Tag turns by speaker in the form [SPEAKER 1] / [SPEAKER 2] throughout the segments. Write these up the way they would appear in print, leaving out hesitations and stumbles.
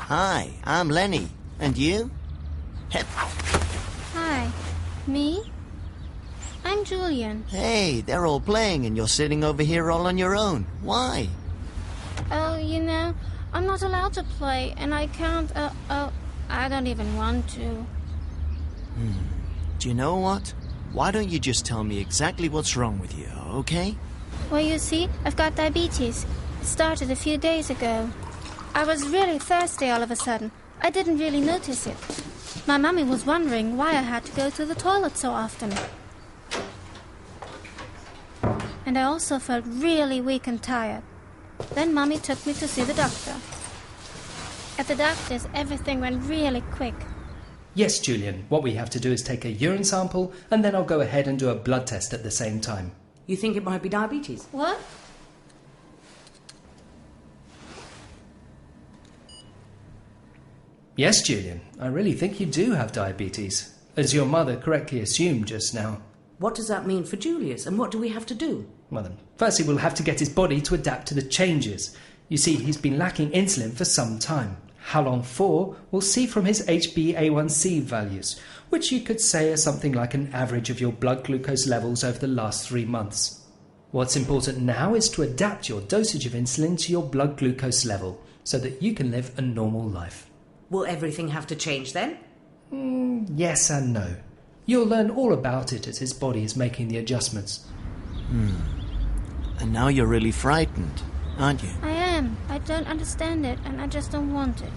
[SPEAKER 1] Hi, I'm Lenny. And you?
[SPEAKER 2] Hi. Me? I'm Julian.
[SPEAKER 1] Hey, they're all playing and you're sitting over here all on your own. Why?
[SPEAKER 2] Oh, I'm not allowed to play, and I can't, I don't even want to.
[SPEAKER 1] Do you know what? Why don't you just tell me exactly what's wrong with you, okay?
[SPEAKER 2] Well, you see, I've got diabetes. It started a few days ago. I was really thirsty all of a sudden. I didn't really notice it. My mummy was wondering why I had to go to the toilet so often. And I also felt really weak and tired. Then Mummy took me to see the doctor. At the doctor's, everything went really quick.
[SPEAKER 3] Yes, Julian, what we have to do is take a urine sample and then I'll go ahead and do a blood test at the same time.
[SPEAKER 4] You think it might be diabetes?
[SPEAKER 2] What?
[SPEAKER 3] Yes, Julian, I really think you do have diabetes, as your mother correctly assumed just now.
[SPEAKER 4] What does that mean for Julius, and what do we have to do?
[SPEAKER 3] Well then, firstly we'll have to get his body to adapt to the changes. You see, he's been lacking insulin for some time. How long for, we'll see from his HbA1c values, which you could say are something like an average of your blood glucose levels over the last 3 months. What's important now is to adapt your dosage of insulin to your blood glucose level, so that you can live a normal life.
[SPEAKER 4] Will everything have to change then?
[SPEAKER 3] Yes and no. You'll learn all about it as his body is making the adjustments.
[SPEAKER 1] And now you're really frightened, aren't you?
[SPEAKER 2] I am. I don't understand it, and I just don't want it.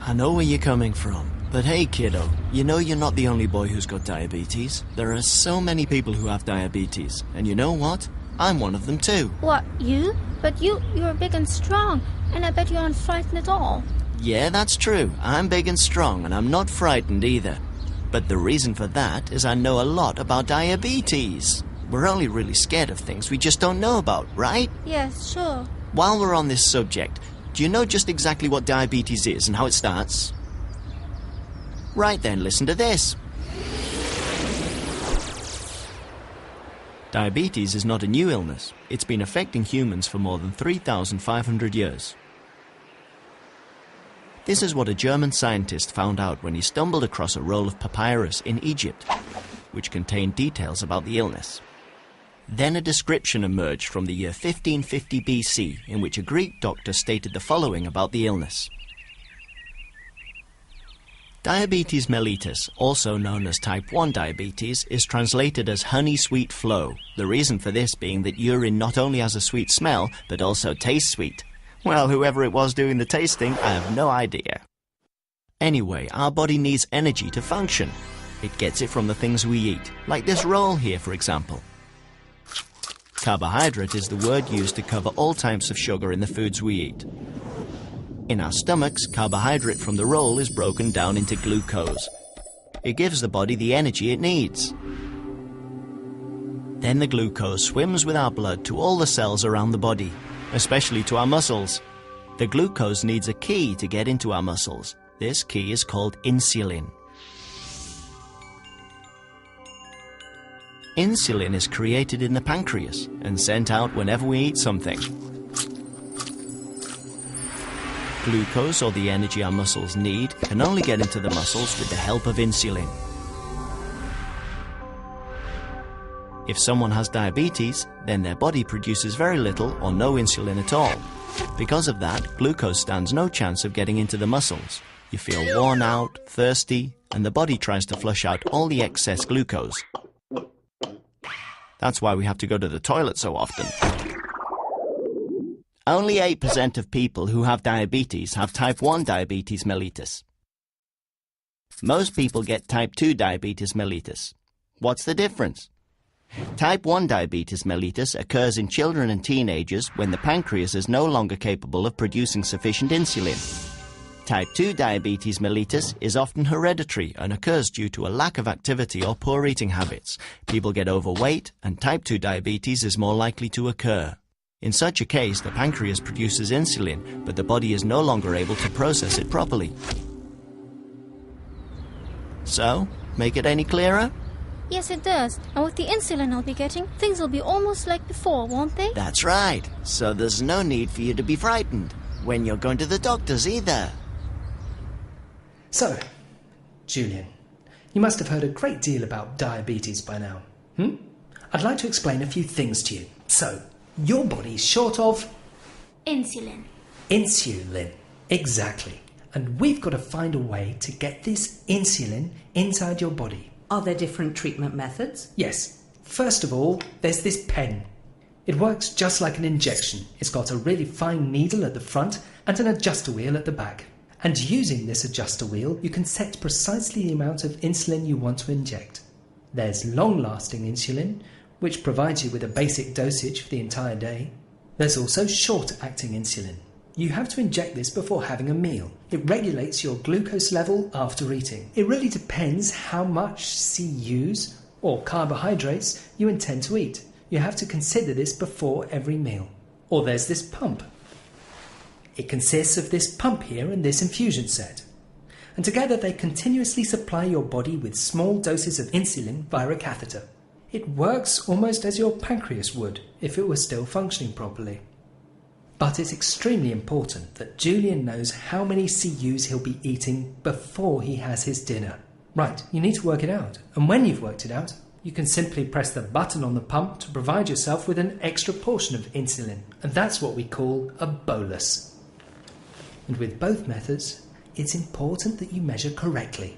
[SPEAKER 1] I know where you're coming from. But hey, kiddo, you know you're not the only boy who's got diabetes. There are so many people who have diabetes. And you know what? I'm one of them too.
[SPEAKER 2] What, you? But you're big and strong, and I bet you aren't frightened at all.
[SPEAKER 1] Yeah, that's true. I'm big and strong, and I'm not frightened either. But the reason for that is I know a lot about diabetes. We're only really scared of things we just don't know about, right?
[SPEAKER 2] Yes, sure.
[SPEAKER 1] While we're on this subject, do you know just exactly what diabetes is and how it starts? Right then, listen to this. Diabetes is not a new illness. It's been affecting humans for more than 3,500 years. This is what a German scientist found out when he stumbled across a roll of papyrus in Egypt, which contained details about the illness. Then a description emerged from the year 1550 BC, in which a Greek doctor stated the following about the illness. Diabetes mellitus, also known as type 1 diabetes, is translated as honey sweet flow, the reason for this being that urine not only has a sweet smell, but also tastes sweet. Well, whoever it was doing the tasting, I have no idea. Anyway, our body needs energy to function. It gets it from the things we eat, like this roll here, for example. Carbohydrate is the word used to cover all types of sugar in the foods we eat. In our stomachs, carbohydrate from the roll is broken down into glucose. It gives the body the energy it needs. Then the glucose swims with our blood to all the cells around the body, especially to our muscles. The glucose needs a key to get into our muscles. This key is called insulin. Insulin is created in the pancreas and sent out whenever we eat something. Glucose, or the energy our muscles need, can only get into the muscles with the help of insulin. If someone has diabetes, then their body produces very little or no insulin at all. Because of that, glucose stands no chance of getting into the muscles. You feel worn out, thirsty, and the body tries to flush out all the excess glucose. That's why we have to go to the toilet so often. Only 8% of people who have diabetes have type 1 diabetes mellitus. Most people get type 2 diabetes mellitus. What's the difference? Type 1 diabetes mellitus occurs in children and teenagers when the pancreas is no longer capable of producing sufficient insulin. Type 2 diabetes mellitus is often hereditary and occurs due to a lack of activity or poor eating habits. People get overweight, and type 2 diabetes is more likely to occur. In such a case, the pancreas produces insulin, but the body is no longer able to process it properly. So, make it any clearer?
[SPEAKER 2] Yes, it does. And with the insulin I'll be getting, things will be almost like before, won't they?
[SPEAKER 1] That's right. So there's no need for you to be frightened when you're going to the doctors either.
[SPEAKER 3] So, Julian, you must have heard a great deal about diabetes by now. I'd like to explain a few things to you. So, your body's short of...
[SPEAKER 2] Insulin.
[SPEAKER 3] Insulin. Exactly. And we've got to find a way to get this insulin inside your body.
[SPEAKER 4] Are there different treatment methods?
[SPEAKER 3] Yes. First of all, there's this pen. It works just like an injection. It's got a really fine needle at the front and an adjuster wheel at the back. And using this adjuster wheel, you can set precisely the amount of insulin you want to inject. There's long-lasting insulin, which provides you with a basic dosage for the entire day. There's also short-acting insulin. You have to inject this before having a meal. It regulates your glucose level after eating. It really depends how much CUs or carbohydrates you intend to eat. You have to consider this before every meal. Or there's this pump. It consists of this pump here and this infusion set. And together they continuously supply your body with small doses of insulin via a catheter. It works almost as your pancreas would if it were still functioning properly. But it's extremely important that Julian knows how many CUs he'll be eating before he has his dinner. Right, you need to work it out. And when you've worked it out, you can simply press the button on the pump to provide yourself with an extra portion of insulin. And that's what we call a bolus. And with both methods, it's important that you measure correctly.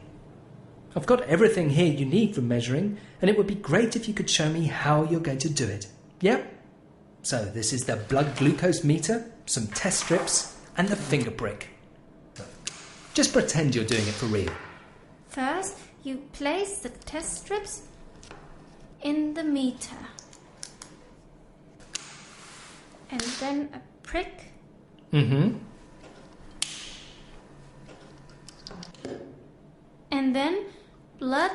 [SPEAKER 3] I've got everything here you need for measuring, and it would be great if you could show me how you're going to do it. Yep? So this is the blood glucose meter, some test strips, and the finger prick. Just pretend you're doing it for real.
[SPEAKER 2] First, you place the test strips in the meter. And then a prick.
[SPEAKER 3] Mm-hmm.
[SPEAKER 2] And then blood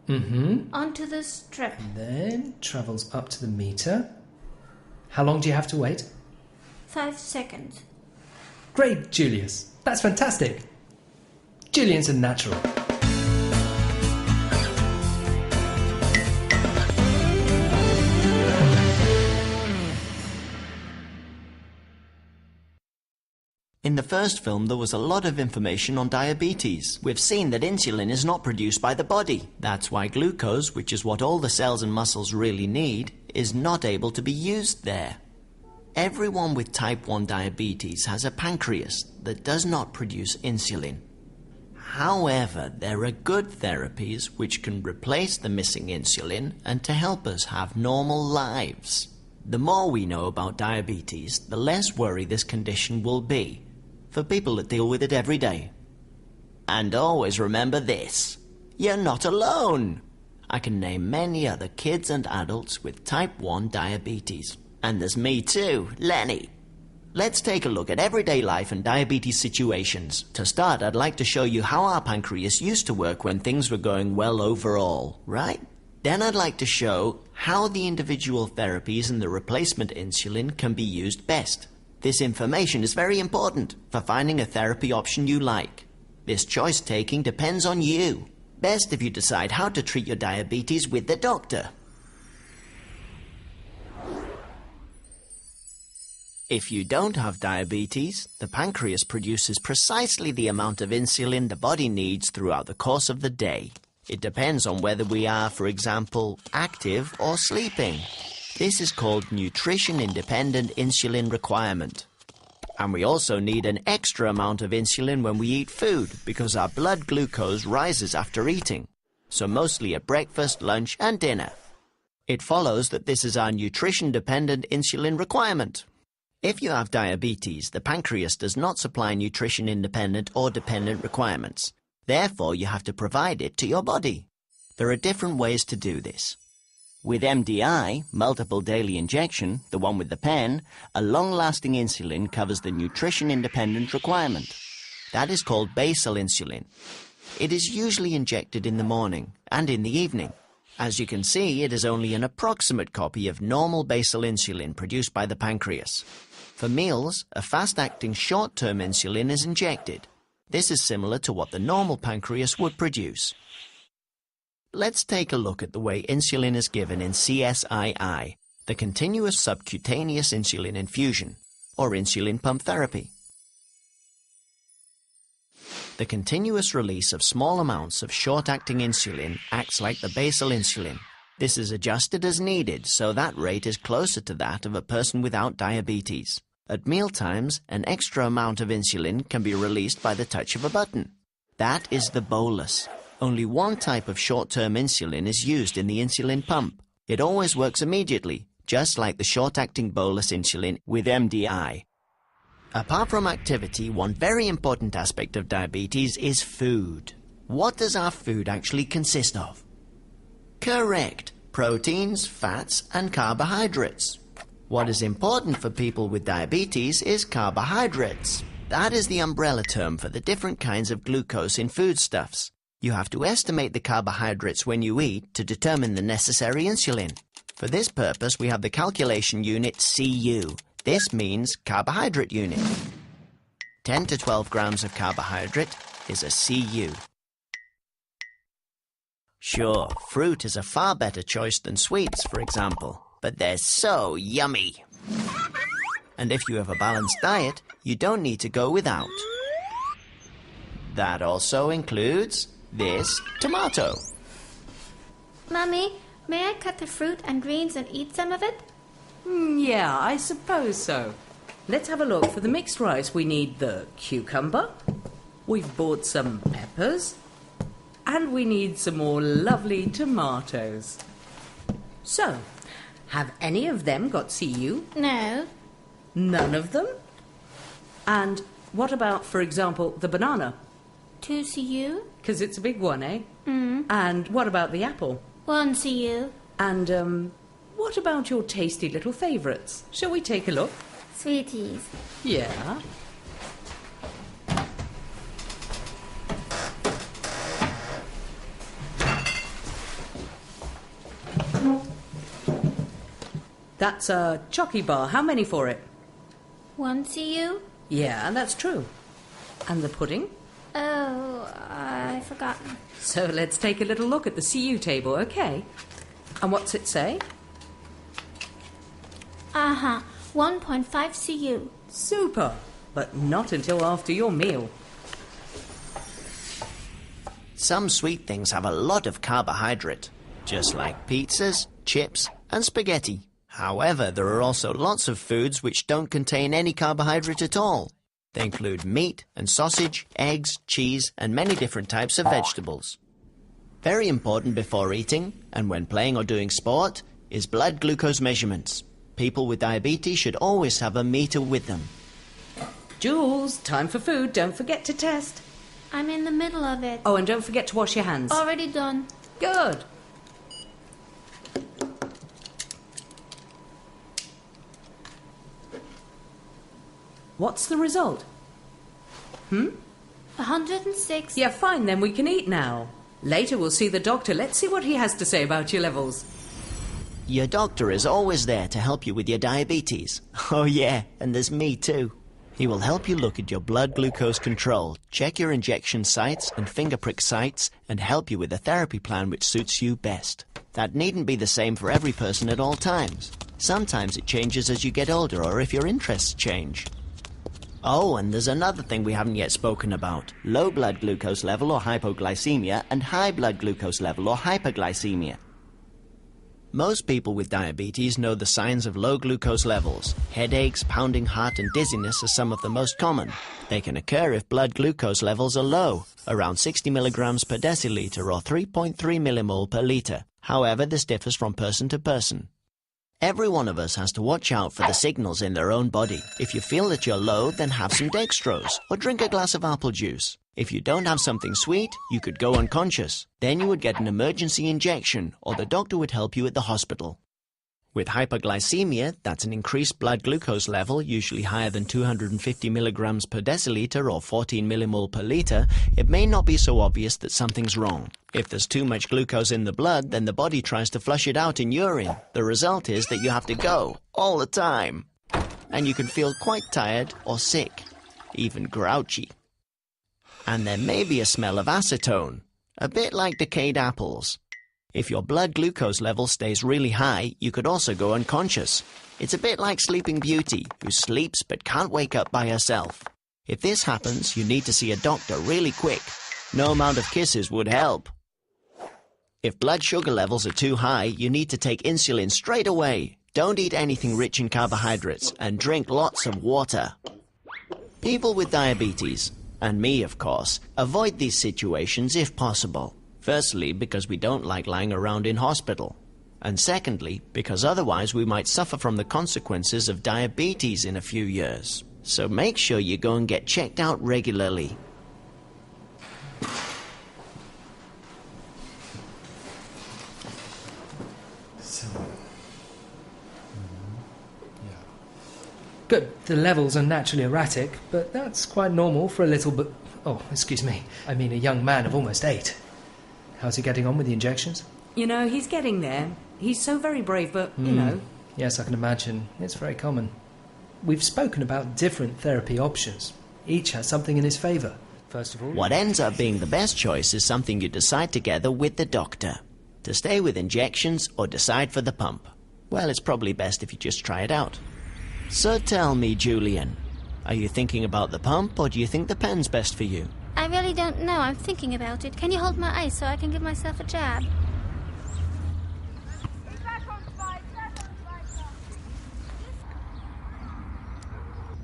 [SPEAKER 3] Mm-hmm.
[SPEAKER 2] onto the strip.
[SPEAKER 3] And then travels up to the meter. How long do you have to wait?
[SPEAKER 2] 5 seconds.
[SPEAKER 3] Great, Julius. That's fantastic. Julian's a natural.
[SPEAKER 1] In the first film, there was a lot of information on diabetes. We've seen that insulin is not produced by the body. That's why glucose, which is what all the cells and muscles really need, is not able to be used there. Everyone with type 1 diabetes has a pancreas that does not produce insulin. However, there are good therapies which can replace the missing insulin and to help us have normal lives. The more we know about diabetes, the less worry this condition will be for people that deal with it every day. And always remember this: you're not alone. I can name many other kids and adults with type 1 diabetes. And there's me too, Lenny. Let's take a look at everyday life and diabetes situations. To start, I'd like to show you how our pancreas used to work when things were going well overall, right? Then I'd like to show how the individual therapies and the replacement insulin can be used best. This information is very important for finding a therapy option you like. This choice taking depends on you. Best if you decide how to treat your diabetes with the doctor. If you don't have diabetes, the pancreas produces precisely the amount of insulin the body needs throughout the course of the day. It depends on whether we are, for example, active or sleeping. This is called nutrition-independent insulin requirement. And we also need an extra amount of insulin when we eat food because our blood glucose rises after eating, so mostly at breakfast, lunch and dinner. It follows that this is our nutrition-dependent insulin requirement. If you have diabetes, the pancreas does not supply nutrition-independent or dependent requirements. Therefore, you have to provide it to your body. There are different ways to do this. With MDI, multiple daily injection, the one with the pen, a long-lasting insulin covers the nutrition-independent requirement. That is called basal insulin. It is usually injected in the morning and in the evening. As you can see, it is only an approximate copy of normal basal insulin produced by the pancreas. For meals, a fast-acting short-term insulin is injected. This is similar to what the normal pancreas would produce. Let's take a look at the way insulin is given in CSII, the continuous subcutaneous insulin infusion, or insulin pump therapy. The continuous release of small amounts of short-acting insulin acts like the basal insulin. This is adjusted as needed, so that rate is closer to that of a person without diabetes. At mealtimes, an extra amount of insulin can be released by the touch of a button. That is the bolus. Only one type of short-term insulin is used in the insulin pump. It always works immediately, just like the short-acting bolus insulin with MDI. Apart from activity, one very important aspect of diabetes is food. What does our food actually consist of? Correct. Proteins, fats, and carbohydrates. What is important for people with diabetes is carbohydrates. That is the umbrella term for the different kinds of glucose in foodstuffs. You have to estimate the carbohydrates when you eat to determine the necessary insulin. For this purpose, we have the calculation unit CU. This means carbohydrate unit. 10 to 12 grams of carbohydrate is a CU. Sure, fruit is a far better choice than sweets, for example, but they're so yummy. And if you have a balanced diet, you don't need to go without. That also includes this tomato.
[SPEAKER 2] Mummy, may I cut the fruit and greens and eat some of it?
[SPEAKER 4] Yeah, I suppose so. Let's have a look. For the mixed rice, we need the cucumber. We've bought some peppers. And we need some more lovely tomatoes. So, have any of them got CU?
[SPEAKER 2] No.
[SPEAKER 4] None of them? And what about, for example, the banana?
[SPEAKER 2] 2 CU?
[SPEAKER 4] Because it's a big one, eh? And what about the apple?
[SPEAKER 2] 1 CU.
[SPEAKER 4] And, what about your tasty little favourites? Shall we take a look?
[SPEAKER 2] Sweeties.
[SPEAKER 4] Yeah. That's a chocky bar. How many for it?
[SPEAKER 2] 1 CU?
[SPEAKER 4] Yeah, that's true. And the pudding?
[SPEAKER 2] Oh, I've forgotten.
[SPEAKER 4] So let's take a little look at the CU table, okay? And what's it say?
[SPEAKER 2] 1.5 CU.
[SPEAKER 4] Super! But not until after your meal.
[SPEAKER 1] Some sweet things have a lot of carbohydrate, just like pizzas, chips, and spaghetti. However, there are also lots of foods which don't contain any carbohydrate at all. They include meat and sausage, eggs, cheese, and many different types of vegetables. Very important before eating, and when playing or doing sport, is blood glucose measurements. People with diabetes should always have a meter with them.
[SPEAKER 4] Jules, time for food. Don't forget to test.
[SPEAKER 2] I'm in the middle of it.
[SPEAKER 4] Oh, and don't forget to wash your hands.
[SPEAKER 2] Already done.
[SPEAKER 4] Good. What's the result?
[SPEAKER 2] 106.
[SPEAKER 4] Yeah, fine, then we can eat now. Later we'll see the doctor. Let's see what he has to say about your levels.
[SPEAKER 1] Your doctor is always there to help you with your diabetes. Oh yeah, and there's me too. He will help you look at your blood glucose control, check your injection sites and finger prick sites, and help you with a therapy plan which suits you best. That needn't be the same for every person at all times. Sometimes it changes as you get older or if your interests change. Oh, and there's another thing we haven't yet spoken about. Low blood glucose level or hypoglycemia and high blood glucose level or hyperglycemia. Most people with diabetes know the signs of low glucose levels. Headaches, pounding heart and dizziness are some of the most common. They can occur if blood glucose levels are low, around 60 milligrams per deciliter or 3.3 millimole per litre. However, this differs from person to person. Every one of us has to watch out for the signals in their own body. If you feel that you're low, then have some dextrose or drink a glass of apple juice. If you don't have something sweet, you could go unconscious. Then you would get an emergency injection or the doctor would help you at the hospital. With hyperglycemia, that's an increased blood glucose level, usually higher than 250 milligrams per deciliter or 14 millimole per litre, it may not be so obvious that something's wrong. If there's too much glucose in the blood, then the body tries to flush it out in urine. The result is that you have to go all the time. And you can feel quite tired or sick, even grouchy. And there may be a smell of acetone, a bit like decayed apples. If your blood glucose level stays really high, you could also go unconscious. It's a bit like Sleeping Beauty, who sleeps but can't wake up by herself. If this happens, you need to see a doctor really quick. No amount of kisses would help. If blood sugar levels are too high, you need to take insulin straight away. Don't eat anything rich in carbohydrates and drink lots of water. People with diabetes, and me of course, avoid these situations if possible. Firstly, because we don't like lying around in hospital. And secondly, because otherwise we might suffer from the consequences of diabetes in a few years. So make sure you go and get checked out regularly.
[SPEAKER 3] Good. The levels are naturally erratic, but that's quite normal for a little bit... Oh, excuse me. I mean a young man of almost 8. How's he getting on with the injections?
[SPEAKER 4] You know, he's getting there. He's so very brave, but, you know...
[SPEAKER 3] Yes, I can imagine. It's very common. We've spoken about different therapy options. Each has something in his favour. First of all...
[SPEAKER 1] What ends up being the best choice is something you decide together with the doctor. To stay with injections or decide for the pump. Well, it's probably best if you just try it out. So tell me, Julian, are you thinking about the pump or do you think the pen's best for you?
[SPEAKER 2] I really don't know. I'm thinking about it. Can you hold my ice so I can give myself a jab?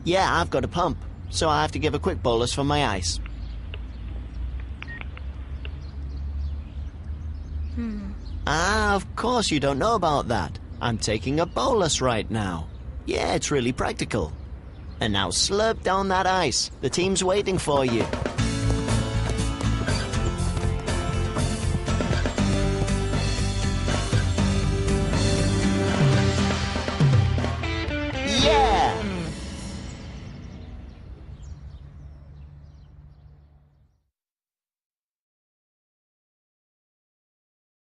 [SPEAKER 1] Yeah, I've got a pump, so I have to give a quick bolus for my ice. Ah, of course you don't know about that. I'm taking a bolus right now. Yeah, it's really practical. And now slurp down that ice. The team's waiting for you.